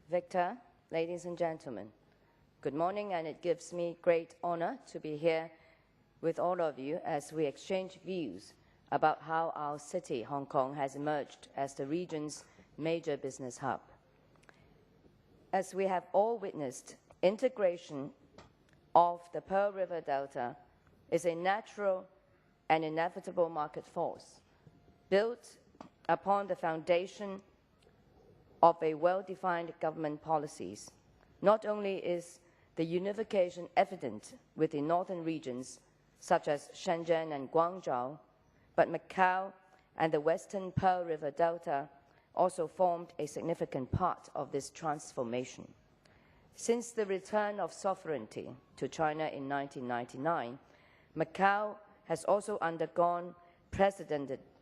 Victor, ladies and gentlemen, good morning, and it gives me great honor to be here with all of you as we exchange views about how our city, Hong Kong, has emerged as the region's major business hub. As we have all witnessed, integration of the Pearl River Delta is a natural and inevitable market force built upon the foundation of a well-defined government policies. Not only is the unification evident with the northern regions, such as Shenzhen and Guangzhou, but Macau and the western Pearl River Delta also formed a significant part of this transformation. Since the return of sovereignty to China in 1999, Macau has also undergone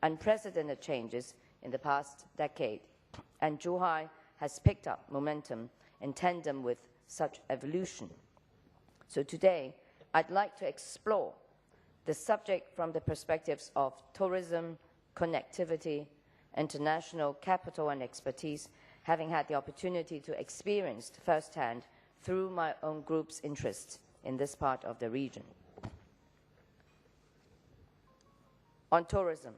unprecedented changes in the past decade, and Zhuhai has picked up momentum in tandem with such evolution. So today, I'd like to explore the subject from the perspectives of tourism, connectivity, international capital and expertise, having had the opportunity to experience firsthand through my own group's interests in this part of the region. On tourism.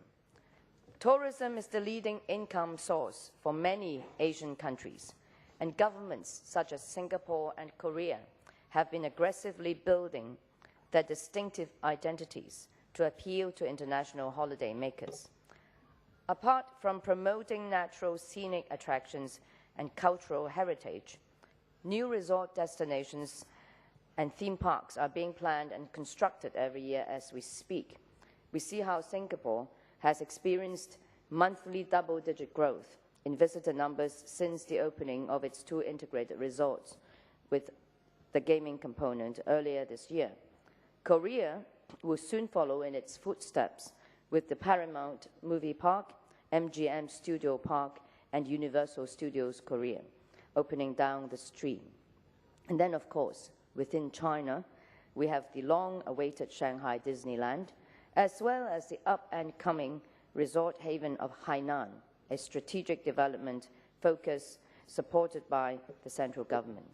Tourism is the leading income source for many Asian countries, and governments such as Singapore and Korea have been aggressively building their distinctive identities to appeal to international holiday makers. Apart from promoting natural scenic attractions and cultural heritage, new resort destinations and theme parks are being planned and constructed every year as we speak. We see how Singapore has experienced monthly double-digit growth in visitor numbers since the opening of its 2 integrated resorts with the gaming component earlier this year. Korea will soon follow in its footsteps with the Paramount Movie Park, MGM Studio Park, and Universal Studios Korea opening down the street. And then, of course, within China, we have the long-awaited Shanghai Disneyland, as well as the up-and-coming resort haven of Hainan, a strategic development focus supported by the central government.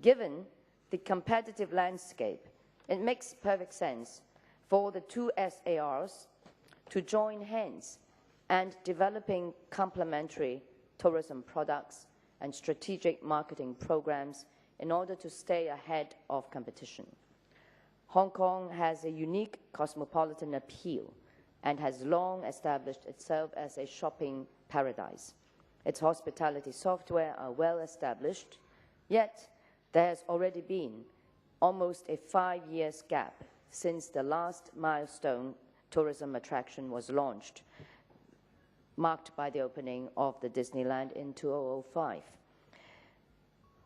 Given the competitive landscape, it makes perfect sense for the 2 SARs to join hands and developing complementary tourism products and strategic marketing programs in order to stay ahead of competition. Hong Kong has a unique cosmopolitan appeal and has long established itself as a shopping paradise. Its hospitality software are well established, yet there has already been almost a 5-year gap since the last milestone tourism attraction was launched, marked by the opening of the Disneyland in 2005.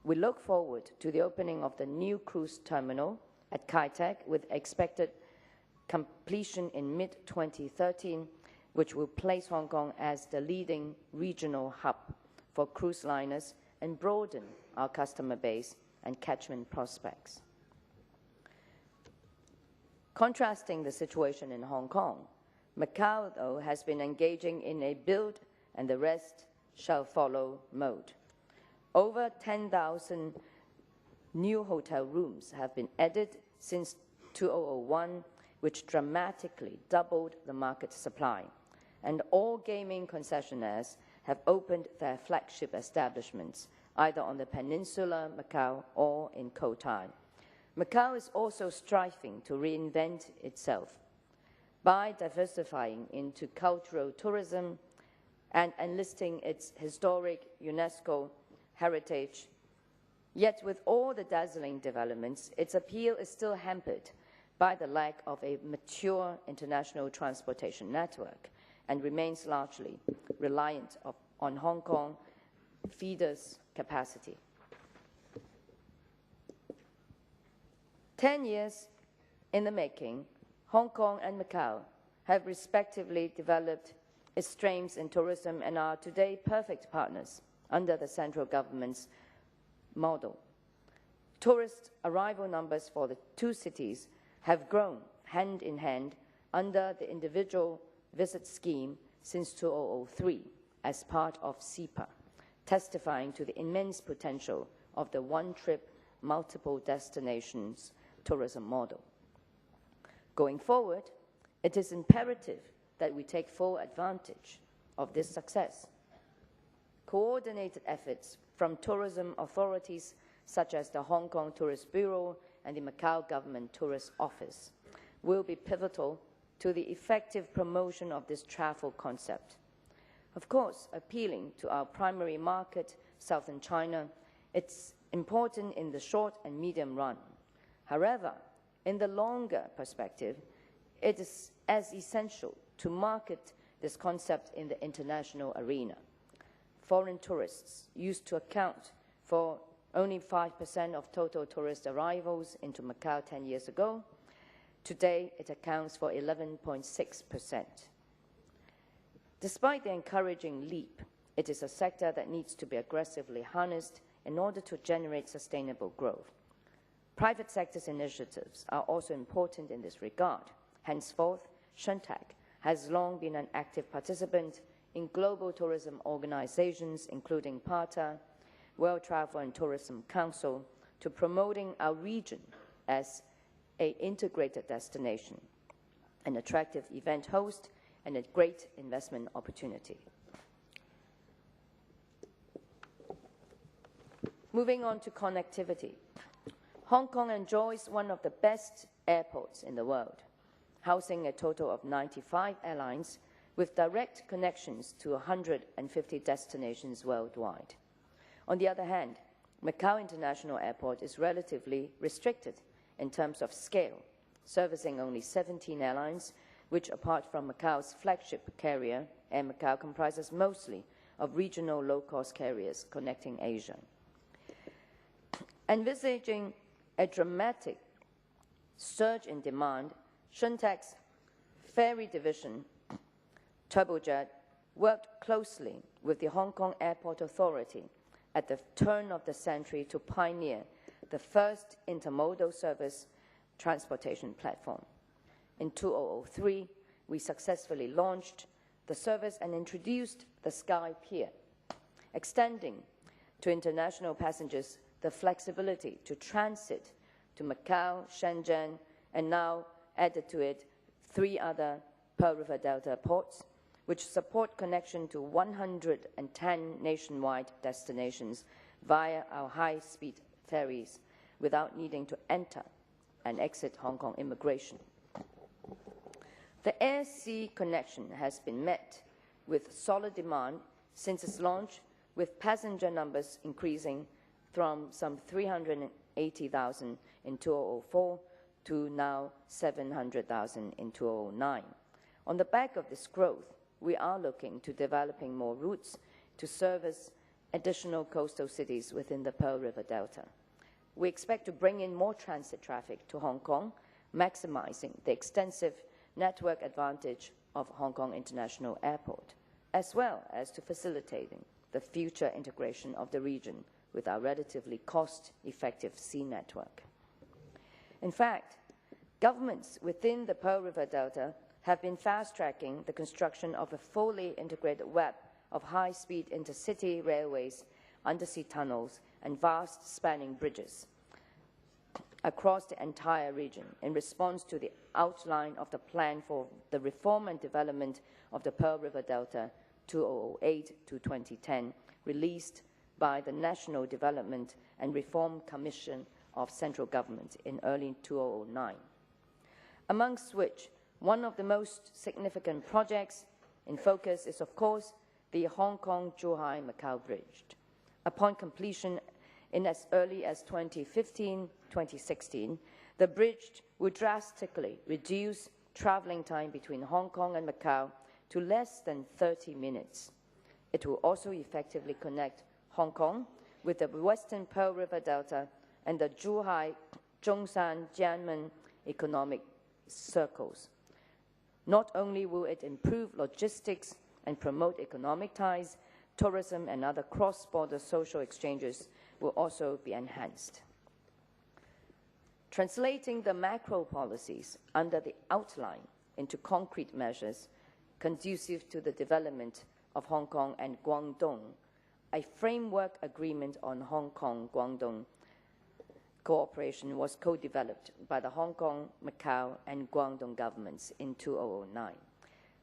We look forward to the opening of the new cruise terminal at Kai Tak with expected completion in mid-2013, which will place Hong Kong as the leading regional hub for cruise liners and broaden our customer base and catchment prospects. Contrasting the situation in Hong Kong, Macau, though, has been engaging in a build and the rest shall follow mode. Over 10,000 new hotel rooms have been added since 2001, which dramatically doubled the market supply. And all gaming concessionaires have opened their flagship establishments, either on the peninsula, Macau, or in Cotai. Macau is also striving to reinvent itself by diversifying into cultural tourism and enlisting its historic UNESCO heritage. Yet with all the dazzling developments, its appeal is still hampered by the lack of a mature international transportation network and remains largely reliant on Hong Kong feeders' capacity. 10 years in the making, Hong Kong and Macau have respectively developed its strengths in tourism and are today perfect partners under the central government's model. Tourist arrival numbers for the 2 cities have grown hand in hand under the individual visit scheme since 2003 as part of SIPA, testifying to the immense potential of the one-trip, multiple destinations tourism model. Going forward, it is imperative that we take full advantage of this success. Coordinated efforts from tourism authorities such as the Hong Kong Tourist Bureau and the Macau Government Tourist Office will be pivotal to the effective promotion of this travel concept. Of course, appealing to our primary market, southern China, it's important in the short and medium run. However, in the longer perspective, it is as essential to market this concept in the international arena. Foreign tourists used to account for only 5% of total tourist arrivals into Macau 10 years ago. Today, it accounts for 11.6%. Despite the encouraging leap, it is a sector that needs to be aggressively harnessed in order to generate sustainable growth. Private sector's initiatives are also important in this regard. Henceforth, Shun Tak has long been an active participant in global tourism organizations, including PATA, World Travel and Tourism Council, to promoting our region as an integrated destination, an attractive event host, and a great investment opportunity. Moving on to connectivity. Hong Kong enjoys one of the best airports in the world, housing a total of 95 airlines with direct connections to 150 destinations worldwide. On the other hand, Macau International Airport is relatively restricted in terms of scale, servicing only 17 airlines, which, apart from Macau's flagship carrier, Air Macau, comprises mostly of regional low-cost carriers connecting Asia. Envisaging a dramatic surge in demand, Shun Tak's ferry division, Turbojet, worked closely with the Hong Kong Airport Authority at the turn of the century to pioneer the first intermodal service transportation platform. In 2003, we successfully launched the service and introduced the Sky Pier, extending to international passengers the flexibility to transit to Macau, Shenzhen, and now added to it 3 other Pearl River Delta ports, which support connection to 110 nationwide destinations via our high-speed ferries without needing to enter and exit Hong Kong immigration. The air-sea connection has been met with solid demand since its launch, with passenger numbers increasing from some 380,000 in 2004 to now 700,000 in 2009. On the back of this growth, we are looking to developing more routes to service additional coastal cities within the Pearl River Delta. We expect to bring in more transit traffic to Hong Kong, maximizing the extensive network advantage of Hong Kong International Airport, as well as to facilitating the future integration of the region with our relatively cost-effective sea network. In fact, governments within the Pearl River Delta have been fast-tracking the construction of a fully integrated web of high-speed intercity railways, undersea tunnels, and vast spanning bridges across the entire region in response to the outline of the plan for the reform and development of the Pearl River Delta 2008 to 2010, released by the National Development and Reform Commission of Central Government in early 2009, amongst which one of the most significant projects in focus is, of course, the Hong Kong-Zhuhai-Macau Bridge. Upon completion in as early as 2015-2016, the bridge would drastically reduce traveling time between Hong Kong and Macau to less than 30 minutes. It will also effectively connect Hong Kong with the Western Pearl River Delta and the Zhuhai-Zhongshan-Jianmen economic circles. Not only will it improve logistics and promote economic ties, tourism and other cross-border social exchanges will also be enhanced. Translating the macro policies under the outline into concrete measures conducive to the development of Hong Kong and Guangdong a framework agreement on Hong Kong-Guangdong cooperation was co-developed by the Hong Kong, Macau, and Guangdong governments in 2009.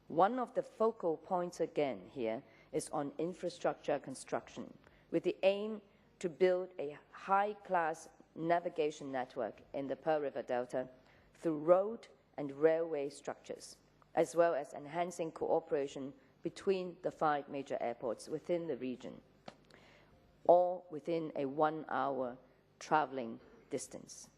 One of the focal points again here is on infrastructure construction, with the aim to build a high-class navigation network in the Pearl River Delta through road and railway structures, as well as enhancing cooperation between the 5 major airports within the region, all within a 1-hour traveling distance.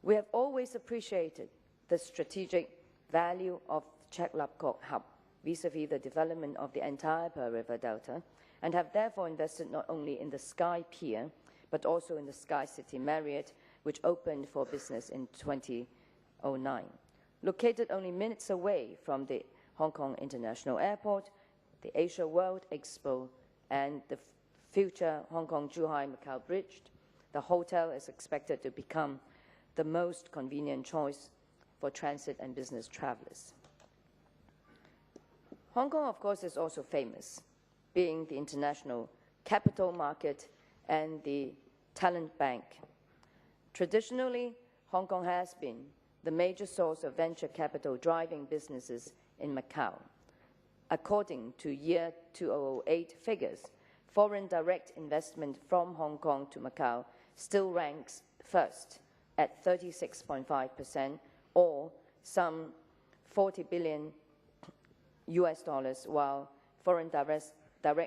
We have always appreciated the strategic value of Chek Lap Kok Hub vis-à-vis the development of the entire Pearl River Delta, and have therefore invested not only in the Sky Pier, but also in the Sky City Marriott, which opened for business in 2009. Located only minutes away from the Hong Kong International Airport, the Asia World Expo, and the future Hong Kong-Zhuhai-Macau Bridge, the hotel is expected to become the most convenient choice for transit and business travelers. Hong Kong, of course, is also famous, being the international capital market and the talent bank. Traditionally, Hong Kong has been the major source of venture capital driving businesses in Macau. According to year 2008 figures, foreign direct investment from Hong Kong to Macau still ranks first at 36.5%, or some $40 billion US dollars, while foreign direct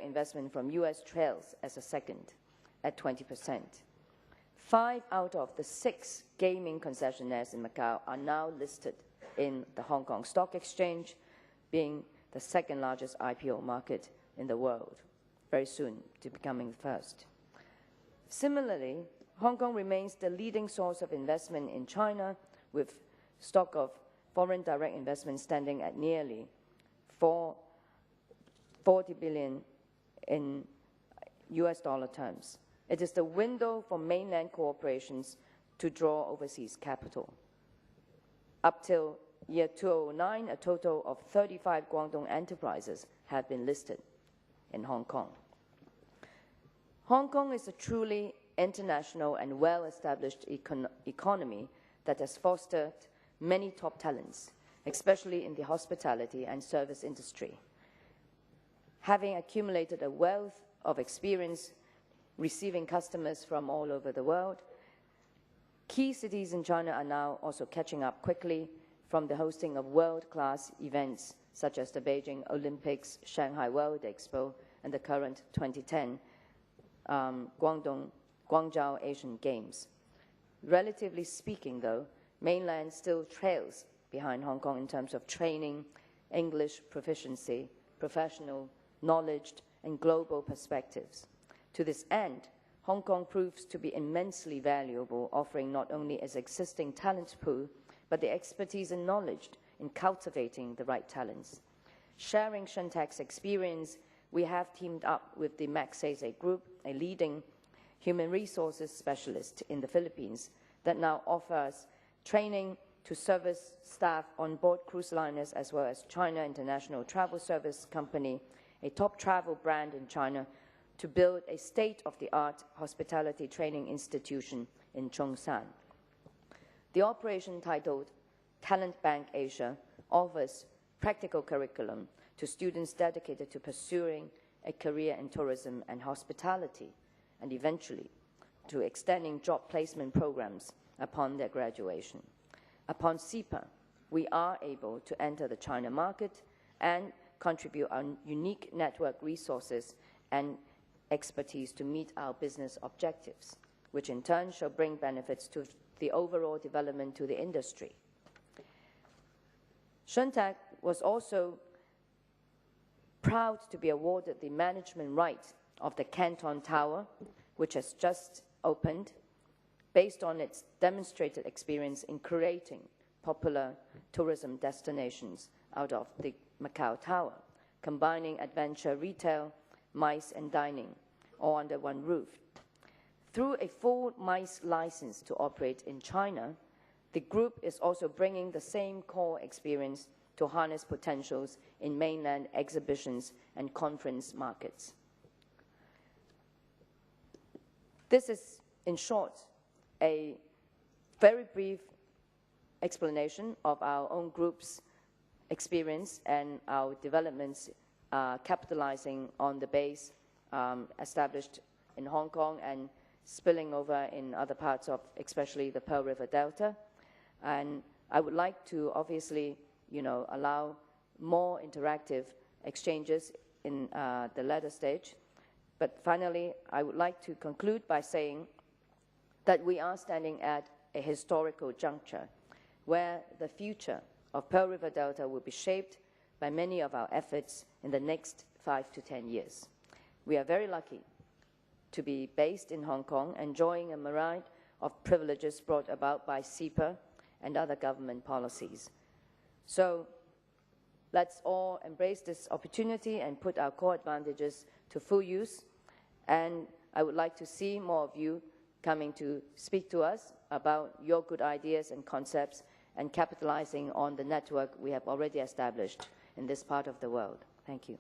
investment from US trails as a second at 20%. 5 out of the 6 gaming concessionaires in Macau are now listed in the Hong Kong Stock Exchange, being the 2nd largest IPO market in the world, very soon to becoming the 1st. Similarly, Hong Kong remains the leading source of investment in China, with stock of foreign direct investment standing at nearly $40 billion in US dollar terms. It is the window for mainland corporations to draw overseas capital. Up till year 2009, a total of 35 Guangdong enterprises have been listed in Hong Kong. Hong Kong is a truly international and well-established economy that has fostered many top talents, especially in the hospitality and service industry. Having accumulated a wealth of experience receiving customers from all over the world, key cities in China are now also catching up quickly, from the hosting of world-class events such as the Beijing Olympics, Shanghai World Expo, and the current 2010 Guangzhou Asian Games. Relatively speaking, though, mainland still trails behind Hong Kong in terms of training, English proficiency, professional knowledge, and global perspectives. To this end, Hong Kong proves to be immensely valuable, offering not only its existing talent pool, but the expertise and knowledge in cultivating the right talents. Sharing Shun Tak's experience, we have teamed up with the Maxese Group, a leading human resources specialist in the Philippines, that now offers training to service staff on board cruise liners, as well as China International Travel Service Company, a top travel brand in China, to build a state-of-the-art hospitality training institution in Zhongshan. The operation, titled Talent Bank Asia, offers practical curriculum to students dedicated to pursuing a career in tourism and hospitality, and eventually to extending job placement programs upon their graduation. Upon CEPA, we are able to enter the China market and contribute our unique network resources and expertise to meet our business objectives, which in turn shall bring benefits to the overall development to the industry. Shun Tak was also proud to be awarded the management right of the Canton Tower, which has just opened, based on its demonstrated experience in creating popular tourism destinations out of the Macau Tower, combining adventure, retail, MICE, and dining, all under one roof. Through a full MICE license to operate in China, the group is also bringing the same core experience to harness potentials in mainland exhibitions and conference markets. This is, in short, a very brief explanation of our own group's experience and our developments capitalizing on the base established in Hong Kong and spilling over in other parts of, especially the Pearl River Delta. And I would like to obviously, allow more interactive exchanges in the latter stage. But finally, I would like to conclude by saying that we are standing at a historical juncture where the future of Pearl River Delta will be shaped by many of our efforts in the next 5 to 10 years. We are very lucky to be based in Hong Kong, enjoying a myriad of privileges brought about by CEPA and other government policies. So let's all embrace this opportunity and put our core advantages to full use. And I would like to see more of you coming to speak to us about your good ideas and concepts and capitalizing on the network we have already established in this part of the world. Thank you.